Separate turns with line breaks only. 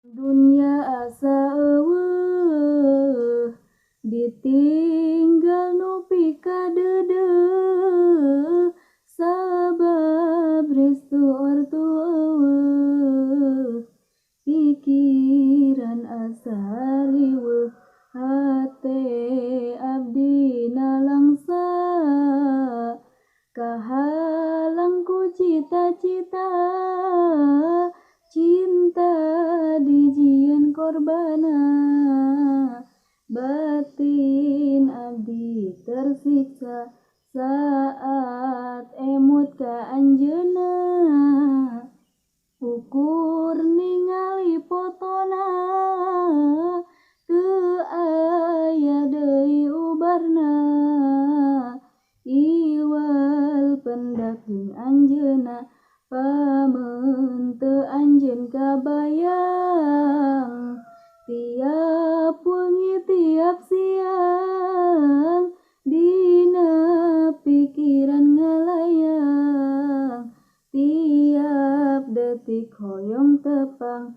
Dunia asa eueuh ditinggal nu pikadeudeung sabab restu ortu eueuh pikiran asa riweuh hate abdi nalangsa kahalang ku cita-cita cinta dijieun korbana batin abdi tersiksa saat emut ka anjeunna ukur ningali fotona teu aya deui ubarna iwal pendak jeung anjeunna pamun teu anjeun kabayang tiap wengi tiap siang dina pikiran ngalayang tiap detik hoyong tepang